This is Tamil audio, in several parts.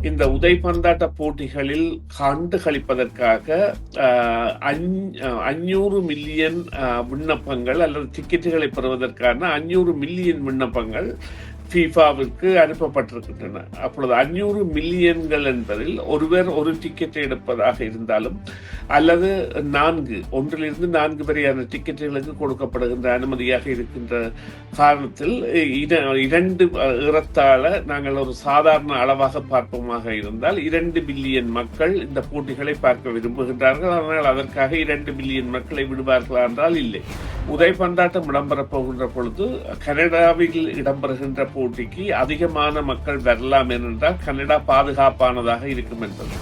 இந்த உதைபந்தாட்ட போட்டிகளில் கண்டு களிப்பதற்காக 500 மில்லியன் விண்ணப்பங்கள் அல்லது டிக்கெட்டுகளை பெறுவதற்கான 500 மில்லியன் விண்ணப்பங்கள் ஃபீஃபாவிற்கு அனுப்பப்பட்டிருக்கின்றன. அப்பொழுது 500 மில்லியன்கள் என்பதில் ஒருவர் ஒரு டிக்கெட்டை எடுப்பதாக இருந்தாலும் அல்லது 1லிருந்து 4 வரையான டிக்கெட்டுகளுக்கு கொடுக்கப்படுகின்ற அனுமதியாக இருக்கின்ற காரணத்தில் 2 ஏறத்தாழ நாங்கள் ஒரு சாதாரண அளவாக பார்ப்போமாக இருந்தால் 2 பில்லியன் மக்கள் இந்த போட்டிகளை பார்க்க விரும்புகின்றார்கள். ஆனால் அதற்காக 2 பில்லியன் மக்களை விடுவார்களா என்றால் இல்லை. உதைபந்தாட்டம் இடம்பெறப் போகின்ற பொழுது கனடாவில் இடம்பெறுகின்ற போட்டிக்கு அதிகமான மக்கள் வரலாம் என்றால் கனடா பாதுகாப்பானதாக இருக்கும் என்பது.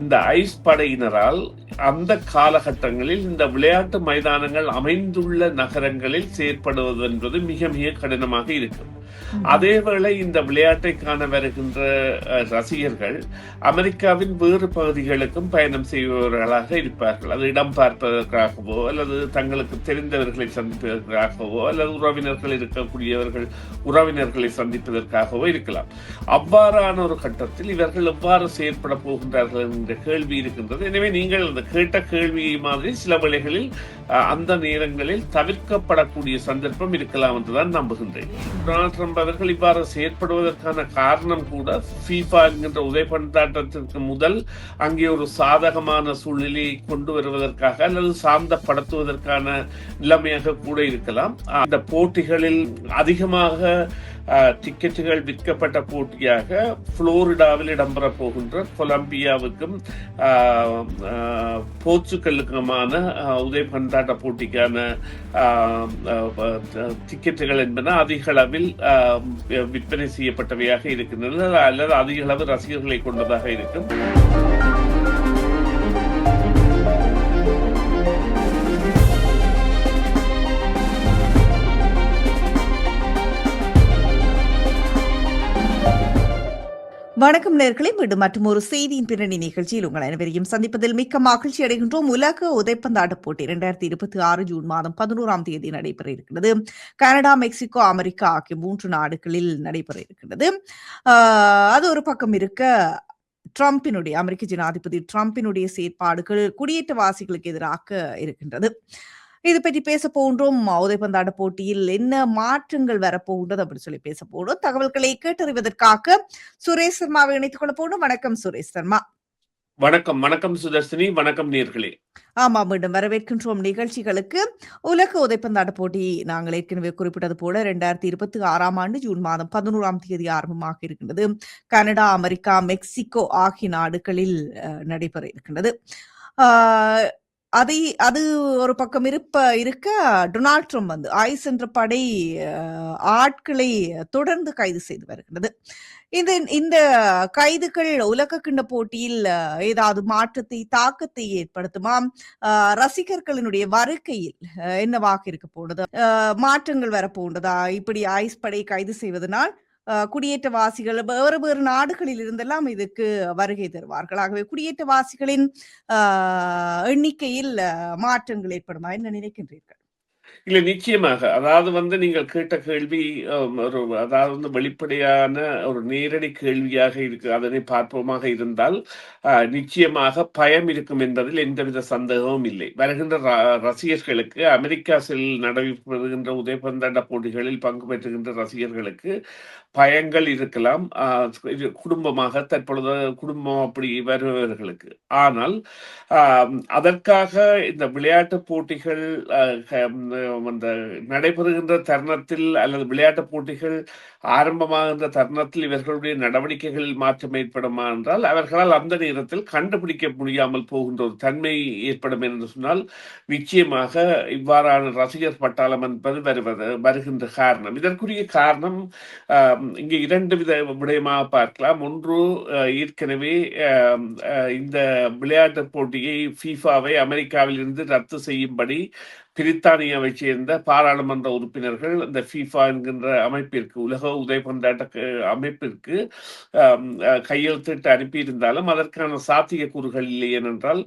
இந்த ஐஸ் படையினரால் அந்த காலகட்டங்களில் இந்த விளையாட்டு மைதானங்கள் அமைந்துள்ள நகரங்களில் செயற்படுவது என்பது மிக மிக கடினமாக இருக்கும். அதேவேளை இந்த விளையாட்டை காண வருகின்ற ரசிகர்கள் அமெரிக்காவின் வேறு பகுதிகளுக்கும் பயணம் செய்பவர்களாக இருப்பார்கள். அது இடம் பார்ப்பதற்காகவோ அல்லது தங்களுக்கு தெரிந்தவர்களை சந்திப்பதற்காகவோ அல்லது உறவினர்களை சந்திப்பதற்காகவோ இருக்கலாம். அவ்வாறான ஒரு கட்டத்தில் இவர்கள் எவ்வாறு செயற்பட போகின்றார்கள் என்ற கேள்வி இருக்கின்றது. எனவே நீங்கள் அந்த கேட்ட கேள்வியை மாதிரி சில வேளைகளில் அந்த நேரங்களில் தவிர்க்கப்படக்கூடிய சந்தர்ப்பம் இருக்கலாம் என்றுதான் நம்புகின்றேன். டொனால்ட் ட்ரம்ப் அவர்கள் இவ்வாறு செயற்படுவதற்கான காரணம் கூட ஃபீஃபா என்கின்ற உதைபந்தாட்டத்திற்கு முதல் அங்கே ஒரு சாதகமான சூழ்நிலையை கொண்டு வருவதற்காக அல்லது சாந்தப்படுத்துவதற்கான நிலைமையாக கூட இருக்கலாம். அந்த போட்டிகளில் அதிகமாக டிக்கெட்டுகள் விற்கப்பட்ட போட்டியாக புளோரிடாவில் இடம்பெற போகின்ற கொலம்பியாவுக்கும் போர்ச்சுகலுக்குமான உதைபந்தாட்ட போட்டிக்கான டிக்கெட்டுகள் என்பன அதிக அளவில் விற்பனை செய்யப்பட்டவையாக இருக்கின்றன அல்லது அதிக அளவு ரசிகர்களை கொண்டதாக இருக்கும். வணக்கம் நேயர்களே, மீண்டும் மற்றும் ஒரு செய்தியின் பின்னணி நிகழ்ச்சியில் உங்கள் அனைவரையும் சந்திப்பதில் மிக்க மகிழ்ச்சி அடைகின்றோம். உலக உதைப்பந்தாட்ட போட்டி 2026 ஜூன் மாதம் 11ஆம் தேதி நடைபெற இருக்கிறது. கனடா, மெக்சிகோ, அமெரிக்கா ஆகிய 3 நாடுகளில் நடைபெற இருக்கிறது. அது ஒரு பக்கம் இருக்க, அமெரிக்க ஜனாதிபதி ட்ரம்பினுடைய செயற்பாடுகள் குடியேற்றவாசிகளுக்கு எதிராக இருக்கின்றது. இது பற்றி பேச போன்றோம். உதைபந்தாட்ட போட்டியில் என்ன மாற்றங்கள் வரப்போகின்றது அப்படி சொல்லி பேச போகிறோம். தகவல்களை கேட்டறிவதற்காக சுரேஷ் சர்மாவை இணைத்துக் கொள்ள போகணும். வணக்கம் சுரேஷ் சர்மா. வணக்கம். வணக்கம் சுதர்ஷினி. வணக்கம் நேயர்களே. ஆமா, மீண்டும் வரவேற்கின்றோம் நிகழ்ச்சிகளுக்கு. உலக உதைப்பந்தாட்ட போட்டி நாங்கள் ஏற்கனவே குறிப்பிட்டது போல 2026ஆம் ஆண்டு ஜூன் மாதம் 11ஆம் தேதி ஆரம்பமாக இருக்கின்றது. கனடா, அமெரிக்கா, மெக்சிகோ ஆகிய நாடுகளில் நடைபெற இருக்கின்றது. அது ஒரு பக்கம் இருக்க, டொனால்ட் ட்ரம்ப் ஐஸ் என்ற படை ஆட்களை தொடர்ந்து கைது செய்து வருகிறது. இந்த கைதுகள் உலக கிண்ண போட்டியில் ஏதாவது மாற்றத்தை, தாக்கத்தை ஏற்படுத்துமா? ரசிகர்களினுடைய வருகையில் என்னவாக இருக்க போனது? மாற்றங்கள் வரப்போன்றதா? இப்படி ஐஸ் படை கைது செய்வதனால் குடியேற்றவாசிகள் வேறு வேறு நாடுகளில் இருந்தெல்லாம் இதுக்கு வருகை தருவார்கள். ஆகவே குடியேற்றவாசிகளின் எண்ணிக்கையில் மாற்றங்கள் ஏற்படுமா என்ன நினைக்கின்றீர்கள்? இல்ல, நிச்சயமாக. அதாவது நீங்கள் கேட்ட கேள்வி அதாவது வெளிப்படையான ஒரு நேரடி கேள்வியாக இருக்கு. அதனை பார்ப்போமாக இருந்தால் நிச்சயமாக பயம் இருக்கும் என்பதில் எந்தவித சந்தேகமும் இல்லை. வருகின்ற ரசிகர்களுக்கு, அமெரிக்கா நடைபெறுகின்ற உதைபந்தாட்ட போட்டிகளில் பங்கு பெற்றுகின்ற ரசிகர்களுக்கு பயங்கள் இருக்கலாம். குடும்பமாக தற்பொழுது குடும்பம் அப்படி வருபவர்களுக்கு. ஆனால் அதற்காக இந்த விளையாட்டு போட்டிகள் அந்த நடைபெறுகின்ற தருணத்தில் அல்லது விளையாட்டு போட்டிகள் ஆரம்பமாகின்ற தருணத்தில் இவர்களுடைய நடவடிக்கைகளில் மாற்றம் ஏற்படுமா என்றால் அவர்களால் அந்த நேரத்தில் கண்டுபிடிக்க முடியாமல் போகின்ற ஒரு தன்மை ஏற்படும் என்று சொன்னால் நிச்சயமாக இவ்வாறான ரசிகர் பட்டாளம் என்பது வருகின்ற காரணம். இதற்குரிய காரணம் இங்கே 2 விடயமாக பார்க்கலாம். ஒன்று, ஏற்கனவே இந்த விளையாட்டு போட்டியை ஃபீஃபாவை அமெரிக்காவில் இருந்து ரத்து செய்யும்படி பிரித்தானியாவை சேர்ந்த பாராளுமன்ற உறுப்பினர்கள் இந்த FIFA என்கின்ற அமைப்பிற்கு, உலக உதைபந்தாட்ட அமைப்பிற்கு கையெழுத்திட்டு அனுப்பியிருந்தாலும் அதற்கான சாத்தியக்கூறுகள் இல்லை. ஏனென்றால்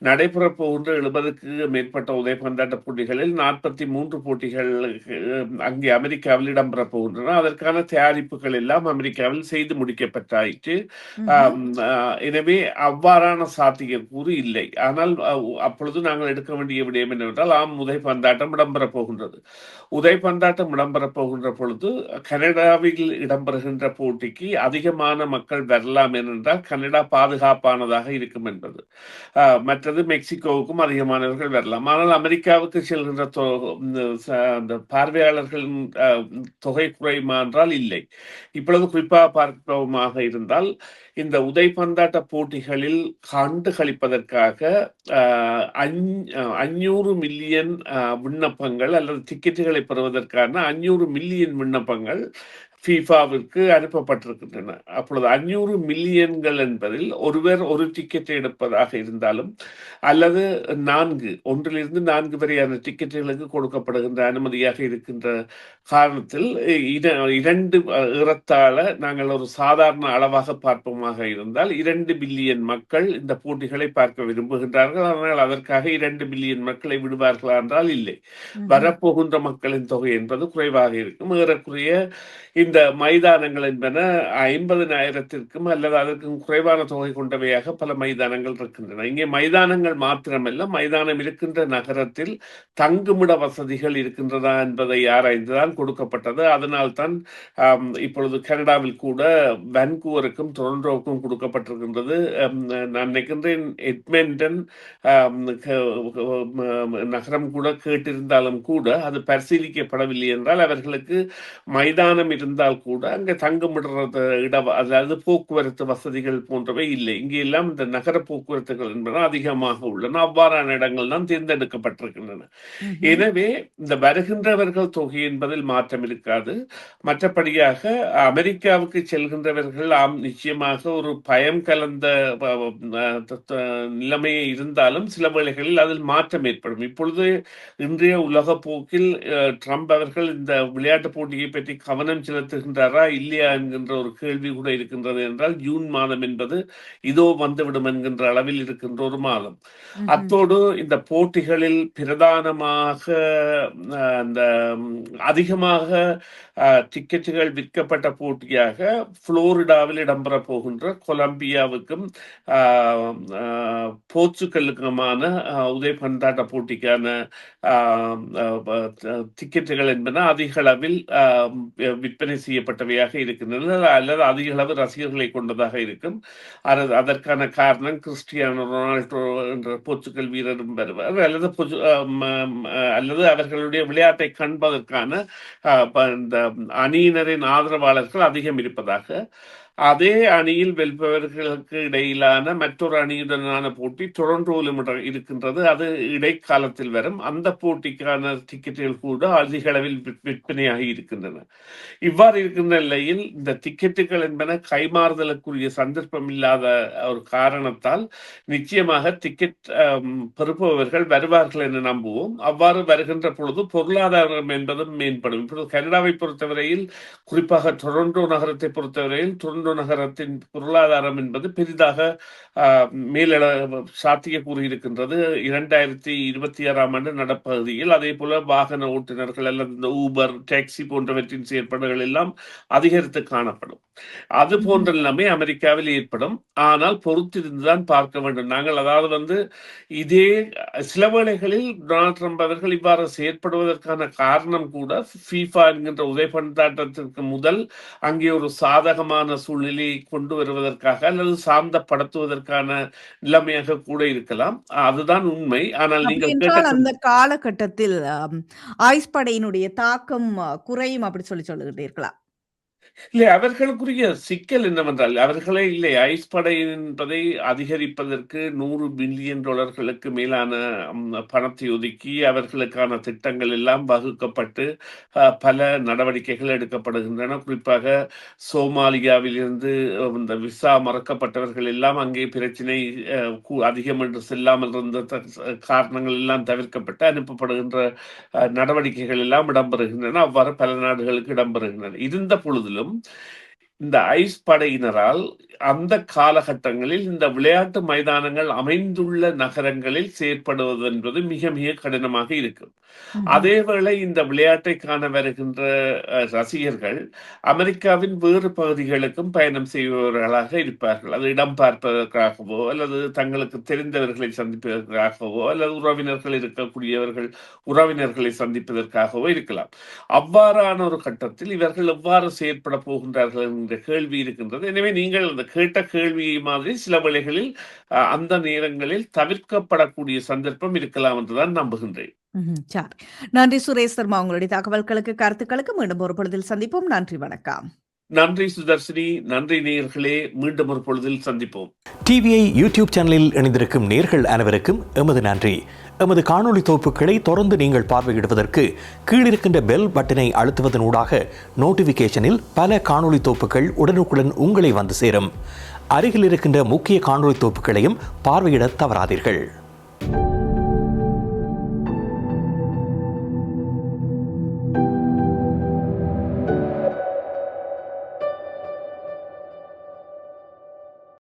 நடைபெறப் போகின்ற 70க்கு மேற்பட்ட உதைபந்தாட்ட போட்டிகளில் 43 போட்டிகள் அங்கே அமெரிக்காவில் இடம்பெறப் போகின்றன. அதற்கான தயாரிப்புகள் எல்லாம் அமெரிக்காவில் செய்து முடிக்கப்பட்டாயிற்று. ம்ஹ்ம். எனவே அவ்வாறான சாத்தியக்கூறு இல்லை. ஆனால் அப்பொழுது நாங்கள் எடுக்க வேண்டிய விடயம் என்னவென்றால், உதைபந்தாட்டம் இடம்பெறப் போகின்றது. உதைபந்தாட்டம் இடம்பெறப் போகின்ற பொழுது கனடாவில் இடம்பெறுகின்ற போட்டிக்கு அதிகமான மக்கள் வரலாம் ஏனென்றால் கனடா பாதுகாப்பானதாக இருக்கும் என்பது. மற்றது மெக்சிகோவுக்கும் அதிகமானவர்கள் வரலாம். ஆனால் அமெரிக்காவுக்கு செல்கின்ற அந்த பார்வையாளர்களின் தொகை குறையுமா என்றால் இல்லை. இப்பொழுது குறிப்பாக பார்ப்போமாக இருந்தால் இந்த உதைபந்தாட்ட போட்டிகளில் கண்டு களிப்பதற்காக 500 மில்லியன் விண்ணப்பங்கள் அல்லது டிக்கெட்டுகளை பெறுவதற்கான 500 மில்லியன் விண்ணப்பங்கள் ஃபீஃபாவிற்கு அனுப்பப்பட்டிருக்கின்றன. அப்பொழுது 500 மில்லியன்கள் என்பதில் ஒருவர் ஒரு டிக்கெட்டை எடுப்பதாக இருந்தாலும் அல்லது 1லிருந்து 4 வரையான டிக்கெட்டுகளுக்கு கொடுக்கப்படுகின்ற அனுமதியாக இருக்கின்ற காரணத்தில் 2 ஏறத்தாழ நாங்கள் ஒரு சாதாரண அளவாக பார்ப்போமாக இருந்தால் 2 பில்லியன் மக்கள் இந்த போட்டிகளை பார்க்க விரும்புகின்றார்கள். ஆனால் அதற்காக 2 பில்லியன் மக்களை விடுவார்களா என்றால் இல்லை. ம்ஹ்ம். வரப்போகின்ற மக்களின் தொகை என்பது குறைவாக இருக்கும். ஏறக்குறைய இந்த மைதானங்கள் என்பன 50,000த்திற்கும் அல்லது அதற்கும் குறைவான தொகை கொண்டவையாக பல மைதானங்கள் இருக்கின்றன. இங்கே மைதானங்கள் மாத்திரமல்ல, மைதானம் இருக்கின்ற நகரத்தில் தங்குமிட வசதிகள் இருக்கின்றதா என்பதை ஆராய்ந்துதான் கொடுக்கப்பட்டது. அதனால்தான் இப்பொழுது கனடாவில் கூட வான்கூவருக்கும் டொரண்டோவுக்கும் கொடுக்கப்பட்டிருக்கின்றது. நான் நினைக்கின்றேன் எட்மெண்டன் நகரம் கூட கேட்டிருந்தாலும் கூட அது பரிசீலிக்கப்படவில்லை என்றால் அவர்களுக்கு மைதானம் இருந்தால் கூட அங்கே தங்குமிடுறது அதாவது போக்குவரத்து வசதிகள் போன்றவை இல்லை. இங்கே எல்லாம் இந்த நகர போக்குவரத்துகள் என்பன அதிகமாக உள்ளன. அவ்வாறான இடங்கள் தான் தேர்ந்தெடுக்கப்பட்டிருக்கின்றன. ம்ஹ்ம். எனவே இந்த வருகின்றவர்கள் தொகை என்பதில் மாற்றம் இருக்காது. மற்றபடியாக அமெரிக்காவுக்கு செல்கின்றவர்கள் நிச்சயமாக ஒரு பயம் கலந்த நிலைமை இருந்தாலும் சில வேளைகளில் அதில் மாற்றம் ஏற்படும். இப்பொழுது இன்றைய உலக போக்கில் ட்ரம்ப் அவர்கள் இந்த விளையாட்டு போட்டியை பற்றி கவனம் செலுத்துகின்றாரா இல்லையா என்கின்ற ஒரு கேள்வி கூட இருக்கின்றது. என்றால் ஜூன் மாதம் என்பது இதோ வந்துவிடும் என்கின்ற அளவில் இருக்கின்ற ஒரு மாதம். ம்ஹ்ம். அத்தோடு இந்த போட்டிகளில் பிரதானமாக அந்த அதிகமாக டிக்கெட்டுகள் விற்கப்பட்ட போட்டியாக புளோரிடாவில் இடம்பெற போகின்ற கொலம்பியாவுக்கும் போர்ச்சுகலுக்குமான உதைபந்தாட்ட போட்டிக்கான டிக்கெட்டுகள் என்பன அதிக அளவில் விற்பனை செய்யப்பட்டவையாக இருக்கின்றன அல்லது அதிக அளவு ரசிகர்களை கொண்டதாக இருக்கும். அதற்கான காரணம் கிறிஸ்டியானோ ரொனால்டோ என்ற போர்ச்சுகல் வீரரும் வருவார் அல்லது அவர்களுடைய விளையாட்டை காண்பதற்கான இந்த அணியினரின் ஆதரவாளர்கள் அதிகம் இருப்பதாக. அதே அணியில் வெல்பவர்களுக்கு இடையிலான மற்றொரு அணியுடனான போட்டி டொரண்டோவிலும் இருக்கின்றது. அது இடைக்காலத்தில் வரும். அந்த போட்டிக்கான டிக்கெட்டுகள் கூட அதிக அளவில் விற்பனையாகி இருக்கின்றன. இவ்வாறு இருக்கின்ற நிலையில் இந்த டிக்கெட்டுகள் என்பன கைமாறுதலுக்குரிய சந்தர்ப்பம் இல்லாத ஒரு காரணத்தால் நிச்சயமாக டிக்கெட் பெறுபவர்கள் வருவார்கள் என நம்புவோம். அவ்வாறு வருகின்ற பொழுது பொருளாதாரம் என்பதும் மேம்படும். இப்பொழுது கனடாவை பொறுத்தவரையில், குறிப்பாக டொரண்டோ நகரத்தை பொறுத்தவரையில் டொரண்டோ நகரத்தின் பொருளாதாரம் என்பது பெரிதாக மேலெழ சாத்தியக்கூறு இருக்கின்றது. 2026 நடப்பகுதியில் அதே போல வாகன ஓட்டுநர்கள் அல்லது இந்த ஊபர் டாக்ஸி போன்றவற்றின் செயற்பாடுகள் எல்லாம் அதிகரித்து காணப்படும். அது போன்ற நிலைமை அமெரிக்காவில் ஏற்படும். ஆனால் பொறுத்திருந்துதான் பார்க்க வேண்டும். நாங்கள் அதாவது இதே சில வேளைகளில் டொனால்ட் ட்ரம்ப் அவர்கள் இவ்வாறு செயற்படுவதற்கான காரணம் கூட FIFA என்கின்ற உதைபந்தாட்டத்திற்கு முதல் அங்கே ஒரு சாதகமான சூழ்நிலையை கொண்டு வருவதற்காக அல்லது சாந்தப்படுத்துவதற்கான நிலைமையாக கூட இருக்கலாம். அதுதான் உண்மை. ஆனால் அப்படி நீங்கள் என்றால் அந்த காலகட்டத்தில் ஐஸ் படையினுடைய தாக்கம் குறையும் அப்படி சொல்லுகிறீர்களா? இல்லை, அவர்களுக்குரிய சிக்கல் என்னவென்றால், அவர்களே இல்லை ஐஸ் படை என்பதை அதிகரிப்பதற்கு $100 பில்லியன் மேலான பணத்தை ஒதுக்கி, அவர்களுக்கான திட்டங்கள் எல்லாம் வகுக்கப்பட்டு, பல நடவடிக்கைகள் எடுக்கப்படுகின்றன. குறிப்பாக சோமாலியாவிலிருந்து இந்த விசா மறக்கப்பட்டவர்கள் எல்லாம் அங்கே பிரச்சினை அதிகம் என்று செல்லாமல் இருந்த காரணங்கள் எல்லாம் தவிர்க்கப்பட்டு அனுப்பப்படுகின்ற நடவடிக்கைகள் எல்லாம் இடம்பெறுகின்றன. அவ்வாறு பல நாடுகளுக்கு இடம்பெறுகின்றன. இருந்த பொழுதிலும் இந்த ஐஸ் படையினரால் அந்த காலகட்டங்களில் இந்த விளையாட்டு மைதானங்கள் அமைந்துள்ள நகரங்களில் செயற்படுவது என்பது மிக மிக கடினமாக இருக்கும். ம்ஹ்ம். அதேவேளை இந்த விளையாட்டை காண வருகின்ற ரசிகர்கள் அமெரிக்காவின் வேறு பகுதிகளுக்கும் பயணம் செய்பவர்களாக இருப்பார்கள். அது இடம் பார்ப்பதற்காகவோ அல்லது தங்களுக்கு தெரிந்தவர்களை சந்திப்பதற்காகவோ அல்லது உறவினர்கள் இருக்கக்கூடியவர்கள் உறவினர்களை சந்திப்பதற்காகவோ இருக்கலாம். அவ்வாறான ஒரு கட்டத்தில் இவர்கள் எவ்வாறு செயற்பட போகின்றார்கள் என்ற கேள்வி இருக்கின்றது. எனவே நீங்கள் அந்த கேட்ட கேள்வி மாதிரி சில வேளைகளில் அந்த நேரங்களில் தவிர்க்கப்படக்கூடிய சந்தர்ப்பம் இருக்கலாம் என்றுதான் நம்புகின்றேன். சரி. நன்றி சுரேஷ் சர்மா. உங்களுடைய தகவல்களுக்கு, கருத்துக்களுக்கு மீண்டும் ஒரு பொழுதில் சந்திப்போம். நன்றி, வணக்கம். நன்றி சுதர்ஷினி. நன்றி நேயர்களே. மீண்டும் ஒரு பொழுதில் சந்திப்போம். டிவிஐ யூடியூப் சேனலில் இணைந்திருக்கும் நேயர்கள் அனைவருக்கும் எமது நன்றி. எமது காணொளி தொகுப்புகளை தொடர்ந்து நீங்கள் பார்வையிடுவதற்கு கீழிருக்கின்ற பெல் பட்டனை அழுத்துவதனூடாக நோட்டிபிகேஷனில் பல காணொளி தொகுப்புகள் உடனுக்குடன் உங்களை வந்து சேரும். அருகில் இருக்கின்ற முக்கிய காணொளி தொகுப்புகளையும் பார்வையிட தவறாதீர்கள்.